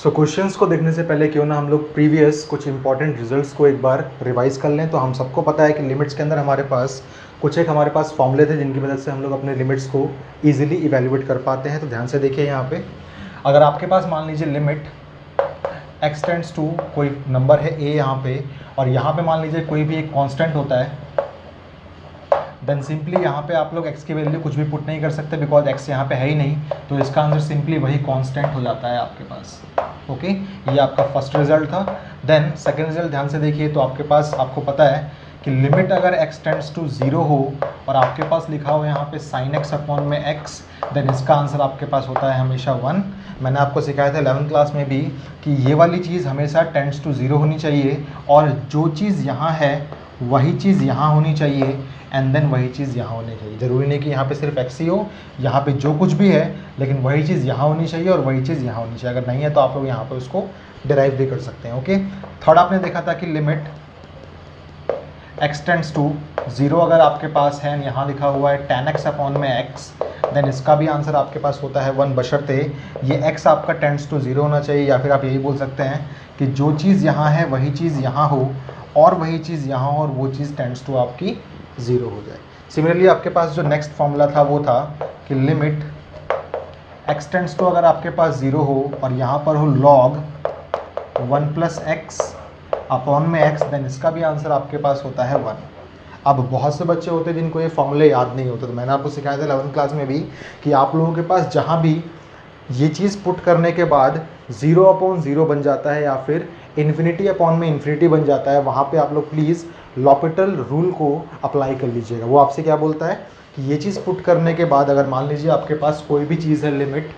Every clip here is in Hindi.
सो क्वेश्चंस को देखने से पहले क्यों ना हम लोग प्रीवियस कुछ इंपॉर्टेंट रिजल्ट्स को एक बार रिवाइज कर लें। तो हम सबको पता है कि लिमिट्स के अंदर हमारे पास हमारे पास फॉर्मूले थे जिनकी वजह से हम लोग अपने लिमिट्स को इजीली इवेल्युएट कर पाते हैं। तो ध्यान से देखिए, यहाँ पे अगर आपके पास मान लीजिए लिमिट x टेंड्स टू कोई नंबर है a यहाँ पे, और यहाँ पे मान लीजिए कोई भी एक कांस्टेंट होता है, देन सिंपली यहाँ पे आप लोग x की वैल्यू कुछ भी पुट नहीं कर सकते बिकॉज x यहाँ पे है ही नहीं। तो इसका आंसर सिंपली वही कांस्टेंट हो जाता है आपके पास। ओके, ये आपका फर्स्ट रिजल्ट था। देन सेकंड रिजल्ट ध्यान से देखिए, तो आपके पास आपको पता है कि लिमिट अगर x टेंड्स टू 0 हो और आपके पास लिखा हो यहाँ पे sin x अपॉन में x, देन इसका आंसर आपके पास होता है हमेशा 1। मैंने आपको सिखाया था 11th क्लास में भी कि ये वाली चीज़ हमेशा टेंड्स टू 0 होनी चाहिए, और जो चीज़ यहाँ है वही चीज़ यहाँ होनी चाहिए, एंड देन वही चीज़ यहाँ होनी चाहिए। ज़रूरी नहीं कि यहाँ पे सिर्फ x ही हो, यहाँ पे जो कुछ भी है लेकिन वही चीज़ यहाँ होनी चाहिए और वही चीज़ यहाँ होनी चाहिए। अगर नहीं है तो आप लोग यहाँ पे उसको डिराइव भी कर सकते हैं। ओके, थर्ड आपने देखा था कि लिमिट x टेंड्स टू 0 अगर आपके पास है, यहाँ लिखा हुआ है tan x अपॉन में x, देन इसका भी आंसर आपके पास होता है 1, बशर्ते ये x आपका टेंड्स टू 0 होना चाहिए, या फिर आप यही बोल सकते हैं कि जो चीज़ यहाँ है वही चीज़ यहाँ हो और वही चीज़ यहाँ हो और वो चीज़ टेंड्स टू आपकी 0 हो जाए। सिमिलरली आपके पास जो नेक्स्ट फॉर्मूला था वो था कि लिमिट x टेंड्स टू अगर आपके पास 0 हो और यहाँ पर हो log 1 प्लस एक्स अपॉन में x, देन इसका भी आंसर आपके पास होता है 1। अब बहुत से बच्चे होते हैं जिनको ये फॉर्मूले याद नहीं होते, तो मैंने आपको सिखाया था 11th क्लास में भी कि आप लोगों के पास जहाँ भी ये चीज़ पुट करने के बाद 0 अपॉन 0 बन जाता है या फिर इन्फिनिटी अपॉन में इन्फिनिटी बन जाता है, वहाँ पे आप लोग प्लीज़ लॉपिटल रूल को अप्लाई कर लीजिएगा। वो आपसे क्या बोलता है कि ये चीज़ पुट करने के बाद अगर मान लीजिए आपके पास कोई भी चीज़ है, limit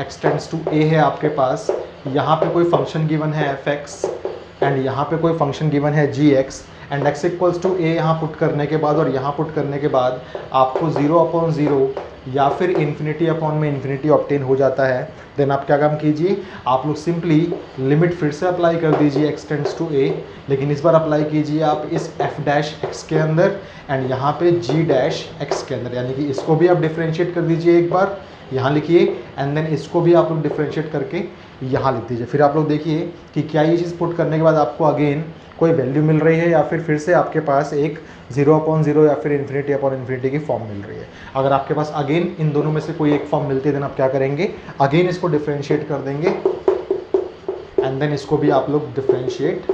x tends to a है आपके पास, यहाँ पे कोई फंक्शन गिवन है f(x) एंड यहाँ पे कोई फंक्शन गिवन है g(x) and x equals to a यहाँ पुट करने के बाद और यहाँ पुट करने के बाद आपको 0 अपॉन 0 या फिर इन्फिनिटी अपॉन में इन्फिनिटी ऑब्टेन हो जाता है। देन आप क्या काम कीजिए, आप लोग सिंपली लिमिट फिर से अप्लाई कर दीजिए x टेंड्स टू a, लेकिन इस बार अप्लाई कीजिए आप इस f(x) के अंदर एंड यहाँ पे g(x) के अंदर, यानी कि इसको भी आप डिफ्रेंशिएट कर दीजिए, एक बार यहाँ लिखिए एंड देन इसको भी आप लोग डिफ्रेंशिएट करके यहाँ लिख दीजिए। फिर आप लोग देखिए कि क्या ये चीज़ पुट करने के बाद आपको अगेन कोई वैल्यू मिल रही है या फिर से आपके पास एक 0 अपॉन 0 या फिर इन्फिनिटी अपॉन इन्फिनिटी की फॉर्म मिल रही है। अगर आपके पास अगेन इन दोनों में से कोई एक फॉर्म मिलती है, देन आप क्या करेंगे, अगेन इसको डिफ्रेंशिएट कर देंगे एंड देन इसको भी आप लोग डिफ्रेंशिएट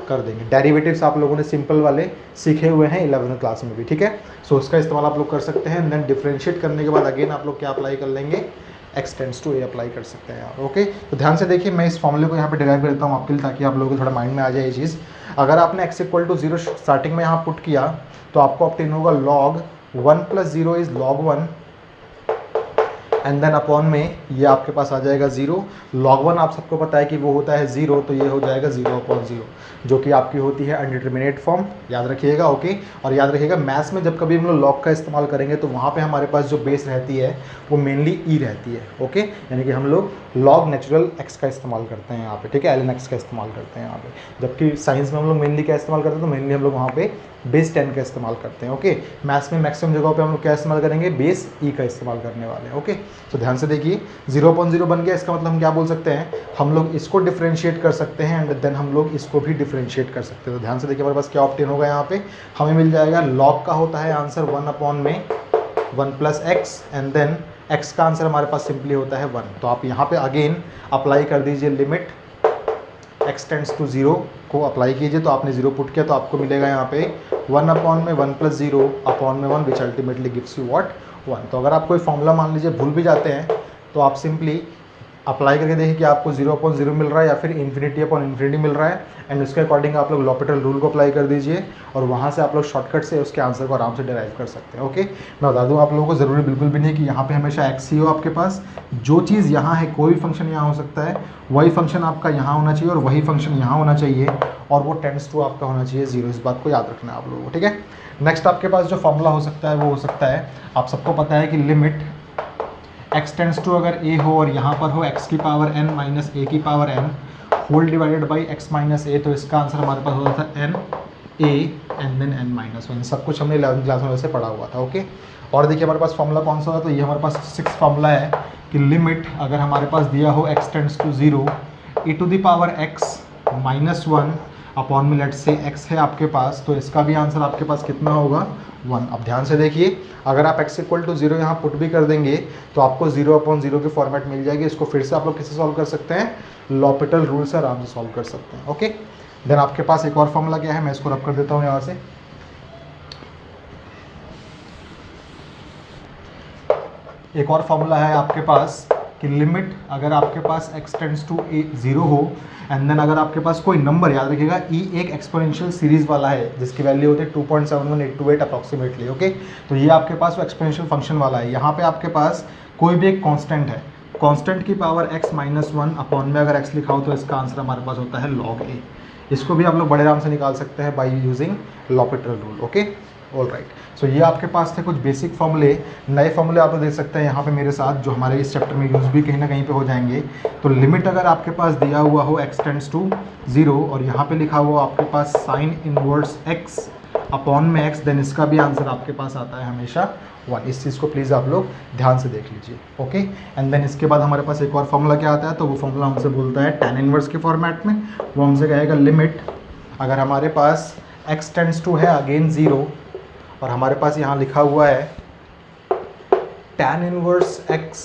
कर देंगे। डेरिवेटिव्स आप लोगों ने सिंपल वाले सीखे हुए हैं 11th क्लास में भी, ठीक है। सो उसका इस्तेमाल आप लोग कर सकते हैं। देन डिफ्रेंशिएट करने के बाद अगेन आप लोग क्या अप्लाई कर लेंगे, x tends to a apply कर सकते हैं यहाँ। ओके, तो ध्यान से देखिए, मैं इस फॉर्मूले को यहाँ पे डिराइव कर देता हूँ आपके लिए, ताकि आप लोगों को थोड़ा माइंड में आ जाए ये चीज़। अगर आपने x इक्वल टू 0 स्टार्टिंग में यहाँ पुट किया तो आपको ऑब्टेन होगा log 1 plus 0 is log 1 and then upon में ये आपके पास आ जाएगा 0। log 1 आप सबको पता है कि वो होता है 0, तो ये हो जाएगा 0 अपॉन 0, जो कि आपकी होती है अनडिटरमिनेट फॉर्म, याद रखिएगा। ओके, और याद रखिएगा मैथ्स में जब कभी हम लोग log का इस्तेमाल करेंगे तो वहाँ पे हमारे पास जो बेस रहती है वो मेनली e रहती है। ओके, यानी कि हम लोग log नेचुरल x का इस्तेमाल करते हैं यहाँ पे, ठीक है, ln x का इस्तेमाल करते हैं यहाँ पे। जबकि साइंस में हम लोग मेनली क्या इस्तेमाल करते हैं, तो मेनली हम लोग वहाँ पे बेस 10 का इस्तेमाल करते हैं। ओके, मैथ्स में मैक्सिमम जगहों पे हम लोग क्या इस्तेमाल करेंगे, बेस e का इस्तेमाल करने वाले हैं। ओके, तो ध्यान से देखिए 0 अपॉन 0 बन गया, इसका मतलब हम क्या बोल सकते हैं, हम लोग इसको डिफ्रेंशिएट कर सकते हैं एंड देन हम लोग इसको भी डिफ्रेंशिएट कर सकते हैं। तो ध्यान से देखिए हमारे पास क्या ऑब्टेन होगा, यहाँ पे हमें मिल जाएगा log का होता है आंसर 1 अपॉन में 1 plus x and then x का आंसर हमारे पास सिंपली होता है 1। तो आप यहाँ पे अगेन अप्लाई कर दीजिए लिमिट x टेंड्स टू 0 को अप्लाई कीजिए, तो आपने 0 पुट किया तो आपको मिलेगा यहाँ पे 1 अपॉन में 1 प्लस 0 अपॉन में 1 which ultimately gives you what 1। तो अगर आप कोई फॉर्मूला मान लीजिए भूल भी जाते हैं तो आप सिंपली अप्लाई करके देखिए कि आपको 0 अपॉन 0 मिल रहा है या फिर इन्फिनिटी अपॉन इन्फिनिटी मिल रहा है, एंड उसके अकॉर्डिंग आप लोग लॉपिटल रूल को अप्लाई कर दीजिए और वहाँ से आप लोग शॉर्टकट से उसके आंसर को आराम से डिराइव कर सकते हैं। ओके, मैं बता दूँ आप लोगों को, ज़रूरी बिल्कुल भी नहीं कि यहाँ पे हमेशा x ही हो आपके पास। जो चीज़ यहाँ है, कोई भी फंक्शन यहाँ हो सकता है, वही फंक्शन आपका यहाँ होना चाहिए और वही फंक्शन यहाँ होना चाहिए, और वो टेंड्स टू आपका होना चाहिए 0। इस बात को याद रखना है आप लोगों को, ठीक है। नेक्स्ट आपके पास जो फॉर्मूला हो सकता है वो हो सकता है, आप सबको पता है कि लिमिट x टेंड्स टू अगर a हो और यहाँ पर हो x की पावर n माइनस a की power n whole divided by x minus a, तो इसका आंसर हमारे पास होता था n a and then n minus 1। सब कुछ हमने 11th क्लास में वैसे पढ़ा हुआ था। ओके, और देखिए हमारे पास फॉर्मूला कौन सा होता है, तो ये हमारे पास 6th फॉर्मूला है कि लिमिट अगर हमारे पास दिया हो x tends to 0 e to the power x minus one upon में लेट से x है आपके पास, तो इसका भी आंसर आपके पास कितना होगा 1। अब ध्यान से देखिए, अगर आप x इक्वल टू 0 यहाँ पुट भी कर देंगे तो आपको 0/0 की फॉर्मेट मिल जाएगी। इसको फिर से आप लोग किससे सॉल्व कर सकते हैं, लॉपिटल रूल से आराम से सॉल्व कर सकते हैं। ओके, देन आपके पास एक और फॉर्मूला क्या है, मैं इसको रब कर देता हूँ यहाँ से। एक और फॉर्मूला है आपके पास कि लिमिट अगर आपके पास x टेंड्स टू 0 हो एंड देन अगर आपके पास कोई नंबर, याद रखिएगा e एक एक्सपोनेंशियल सीरीज वाला है जिसकी वैल्यू होती है 2.71828 अप्रॉक्सीमेटली। ओके, तो ये आपके पास वो एक्सपोनेंशियल फंक्शन वाला है। यहाँ पे आपके पास कोई भी एक कांस्टेंट है, कांस्टेंट की power x minus one upon में अगर x लिखा हो तो इसका आंसर हमारे पास होता है log a। इसको भी आप लोग बड़े आराम से निकाल सकते हैं by using L'Hopital rule. Okay, all right. So ये आपके पास थे कुछ बेसिक फॉर्मूले। नए फॉर्मूले आप लोग देख सकते हैं यहाँ पे मेरे साथ, जो हमारे इस चैप्टर में यूज़ भी कहीं ना कहीं पे हो जाएंगे। तो लिमिट अगर आपके पास दिया हुआ हो x टेंड्स टू 0 और यहाँ पे लिखा हुआ आपके पास साइन इनवर्स x अपॉन में x, देन इसका भी आंसर आपके पास आता है हमेशा 1। इस चीज़ को प्लीज़ आप लोग ध्यान से देख लीजिए। ओके, एंड देन इसके बाद हमारे पास एक और फॉर्मूला क्या आता है, तो वो फॉर्मूला हमसे बोलता है tan इनवर्स के फॉर्मेट में। वो हमसे कहेगा लिमिट अगर हमारे पास x टेंड्स टू है अगेन 0 और हमारे पास यहाँ लिखा हुआ है tan इनवर्स x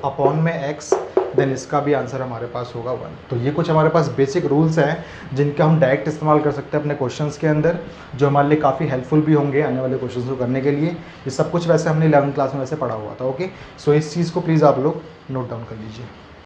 अपॉन में x, देन इसका भी आंसर हमारे पास होगा 1। तो ये कुछ हमारे पास बेसिक रूल्स हैं जिनका हम डायरेक्ट इस्तेमाल कर सकते हैं अपने क्वेश्चंस के अंदर, जो हमारे लिए काफ़ी हेल्पफुल भी होंगे आने वाले क्वेश्चंस को करने के लिए। ये सब कुछ वैसे हमने 11th क्लास में वैसे पढ़ा हुआ था। ओके, सो इस चीज़ को प्लीज़ आप लोग नोट डाउन कर लीजिए।